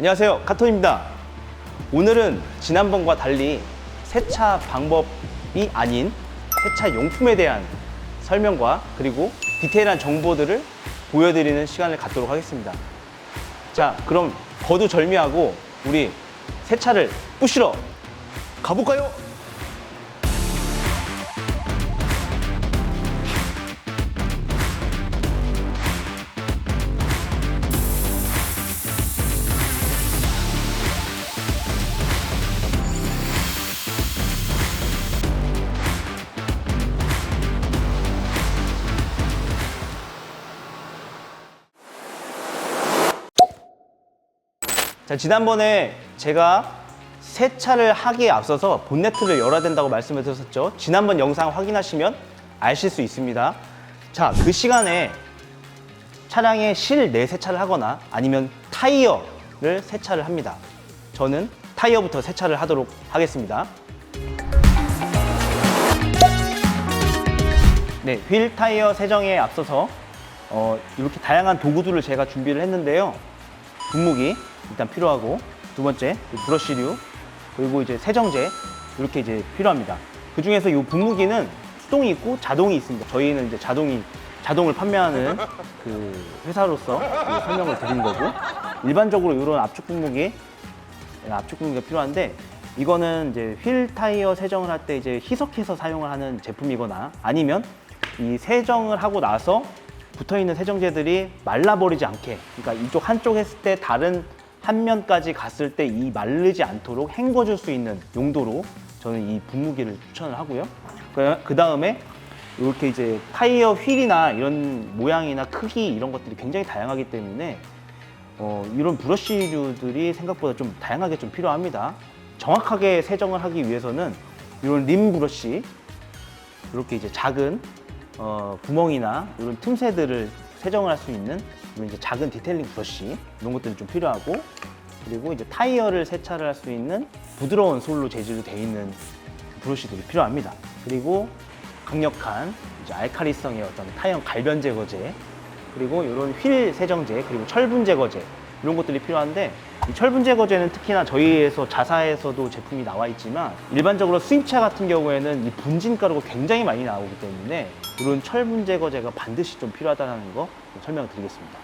안녕하세요, 카톤입니다. 오늘은 지난번과 달리 세차 방법이 아닌 세차 용품에 대한 설명과 그리고 디테일한 정보들을 보여드리는 시간을 갖도록 하겠습니다. 자, 그럼 거두절미하고 우리 세차를 부시러 가볼까요? 자, 지난번에 제가 세차를 하기에 앞서서 본네트를 열어야 된다고 말씀을 드렸었죠. 지난번 영상 확인하시면 아실 수 있습니다. 자, 그 시간에 차량의 실내 세차를 하거나 아니면 타이어를 세차를 합니다. 저는 타이어부터 세차를 하도록 하겠습니다. 네, 휠 타이어 세정에 앞서서 이렇게 다양한 도구들을 제가 준비를 했는데요. 분무기 일단 필요하고, 두 번째 브러쉬류, 그리고 이제 세정제 이렇게 이제 필요합니다. 그 중에서 이 분무기는 수동이 있고 자동이 있습니다. 저희는 이제 자동을 판매하는 그 회사로서 설명을 드린 거고, 일반적으로 이런 압축 분무기가 필요한데, 이거는 이제 휠 타이어 세정을 할 때 이제 희석해서 사용을 하는 제품이거나 아니면 이 세정을 하고 나서 붙어있는 세정제들이 말라버리지 않게, 그러니까 이쪽 한쪽 했을 때 다른 한 면까지 갔을 때 이 마르지 않도록 헹궈줄 수 있는 용도로 저는 이 분무기를 추천을 하고요. 그 다음에 이렇게 이제 타이어 휠이나 이런 모양이나 크기 이런 것들이 굉장히 다양하기 때문에 이런 브러쉬류들이 생각보다 좀 다양하게 좀 필요합니다. 정확하게 세정을 하기 위해서는 이런 림 브러쉬, 이렇게 이제 작은 구멍이나 이런 틈새들을 세정을 할 수 있는 이런 이제 작은 디테일링 브러쉬, 이런 것들이 좀 필요하고, 그리고 이제 타이어를 세차를 할 수 있는 부드러운 솔로 재질로 되어 있는 브러쉬들이 필요합니다. 그리고 강력한 이제 알칼리성의 어떤 타이어 갈변 제거제, 그리고 이런 휠 세정제, 그리고 철분 제거제, 이런 것들이 필요한데, 이 철분 제거제는 특히나 저희에서 자사에서도 제품이 나와 있지만, 일반적으로 수입차 같은 경우에는 이 분진가루가 굉장히 많이 나오기 때문에 이런 철분 제거제가 반드시 좀 필요하다는 거 설명을 드리겠습니다.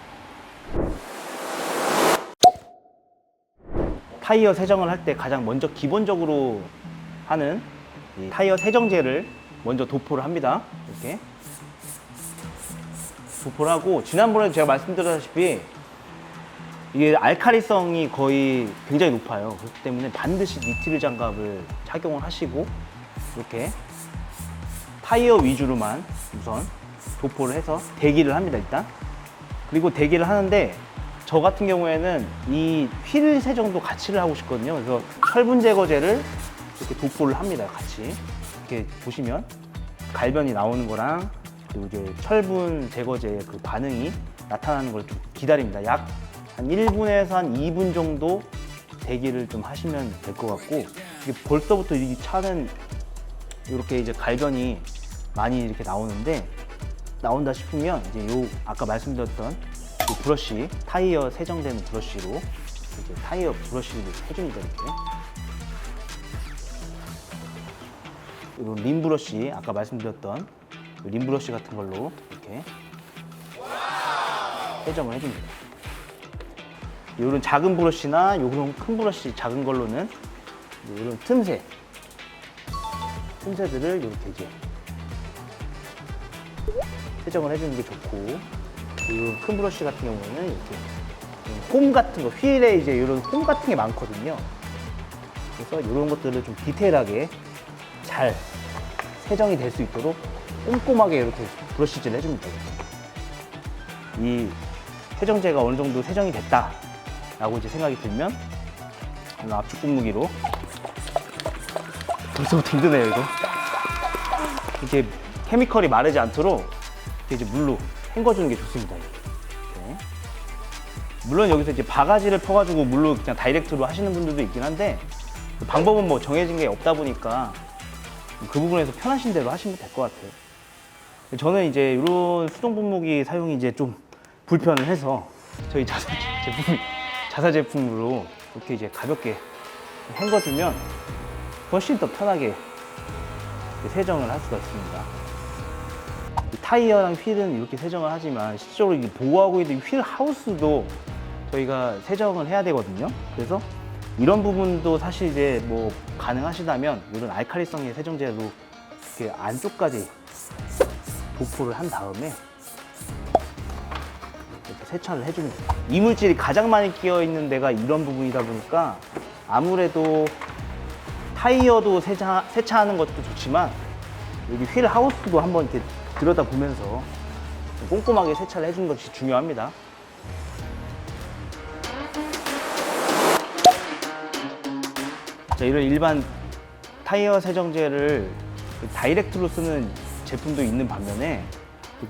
타이어 세정을 할 때 가장 먼저 기본적으로 하는 이 타이어 세정제를 먼저 도포를 합니다. 이렇게 도포를 하고, 지난번에 제가 말씀드렸다시피 이게 알칼리성이 거의 굉장히 높아요. 그렇기 때문에 반드시 니트릴 장갑을 착용을 하시고, 이렇게 타이어 위주로만 우선 도포를 해서 대기를 합니다, 일단. 그리고 대기를 하는데, 저 같은 경우에는 이 휠 세정도 같이를 하고 싶거든요. 그래서 철분 제거제를 이렇게 도포를 합니다, 같이. 이렇게 보시면 갈변이 나오는 거랑, 그리고 이제 철분 제거제의 그 반응이 나타나는 걸 좀 기다립니다. 약 한 1분에서 한 2분 정도 대기를 좀 하시면 될 것 같고, 이게 벌써부터 이 차는 이렇게 이제 갈변이 많이 이렇게 나온다 싶으면 이제 요 아까 말씀드렸던 요 브러쉬, 타이어 세정되는 브러쉬로 이렇게 타이어 브러쉬를 해줍니다. 이렇게 이런 림 브러쉬, 아까 말씀드렸던 림 브러쉬 같은 걸로 이렇게 세정을 해줍니다. 이런 작은 브러쉬나 이런 큰 브러쉬 작은 걸로는 이런 틈새들을 이렇게 이제 세정을 해주는 게 좋고, 이런 큰 브러쉬 같은 경우에는 이렇게 홈 같은 거, 휠에 이제 이런 홈 같은 게 많거든요. 그래서 이런 것들을 좀 디테일하게 잘 세정이 될 수 있도록 꼼꼼하게 이렇게 브러쉬질을 해줍니다. 이 세정제가 어느 정도 세정이 됐다 라고 이제 생각이 들면 압축 분무기로, 벌써부터 힘드네요 이거. 이렇게 케미컬이 마르지 않도록 이렇게 이제 물로 헹궈주는 게 좋습니다. 이렇게. 물론 여기서 이제 바가지를 퍼가지고 물로 그냥 다이렉트로 하시는 분들도 있긴 한데, 방법은 뭐 정해진 게 없다 보니까 그 부분에서 편하신 대로 하시면 될 것 같아요. 저는 이제 이런 수동 분무기 사용이 이제 좀 불편을 해서 저희 자사 제품으로 이렇게 이제 가볍게 헹궈주면 훨씬 더 편하게 세정을 할 수가 있습니다. 이 타이어랑 휠은 이렇게 세정을 하지만 실제로 이 보호하고 있는 휠 하우스도 저희가 세정을 해야 되거든요. 그래서 이런 부분도 사실 이제 뭐 가능하시다면 이런 알칼리성의 세정제로 이렇게 안쪽까지 도포를 한 다음에 이렇게 세차를 해주면 돼요. 이물질이 가장 많이 끼어 있는 데가 이런 부분이다 보니까 아무래도 타이어도 세차하는 것도 좋지만 여기 휠 하우스도 한번 이렇게 들여다보면서 꼼꼼하게 세차를 해주는 것이 중요합니다. 자, 이런 일반 타이어 세정제를 다이렉트로 쓰는 제품도 있는 반면에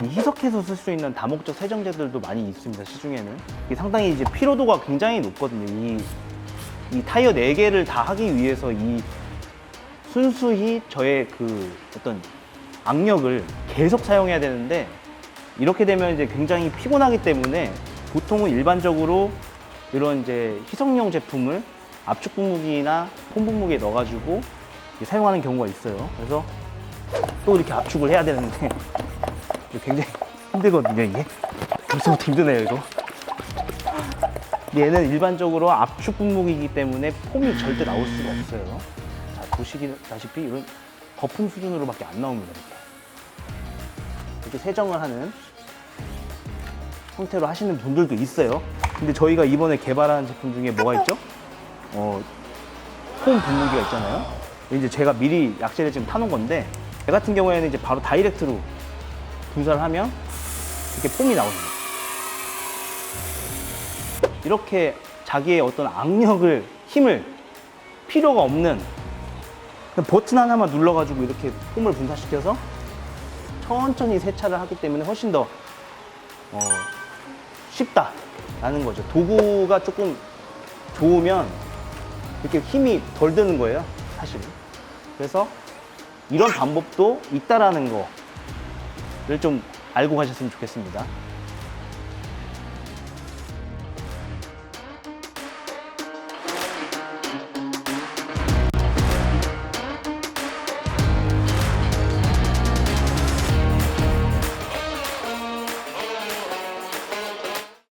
희석해서 쓸 수 있는 다목적 세정제들도 많이 있습니다. 시중에는 이게 상당히 이제 피로도가 굉장히 높거든요. 이 타이어 4개를 다 하기 위해서 이 순수히 저의 그 어떤 악력을 계속 사용해야 되는데 이렇게 되면 이제 굉장히 피곤하기 때문에 보통은 일반적으로 이런 이제 희석용 제품을 압축 분무기나 폼 분무기에 넣어가지고 사용하는 경우가 있어요. 그래서 또 이렇게 압축을 해야 되는데 굉장히 힘들거든요. 이게 벌써부터 힘드네요. 이거 얘는 일반적으로 압축 분무기이기 때문에 폼이 절대 나올 수가 없어요. 자, 보시다시피 이런 거품 수준으로밖에 안 나옵니다. 이렇게 세정을 하는 형태로 하시는 분들도 있어요. 근데 저희가 이번에 개발한 제품 중에 뭐가 있죠? 폼 분무기가 있잖아요. 이제 제가 미리 약재를 지금 타놓은 건데, 제 같은 경우에는 이제 바로 다이렉트로 분사를 하면 이렇게 폼이 나옵니다. 이렇게 자기의 어떤 악력을, 힘을 필요가 없는 버튼 하나만 눌러가지고 이렇게 폼을 분사시켜서 천천히 세차를 하기 때문에 훨씬 더 쉽다라는 거죠. 도구가 조금 좋으면 이렇게 힘이 덜 드는 거예요, 사실은. 그래서 이런 방법도 있다라는 거를 좀 알고 가셨으면 좋겠습니다.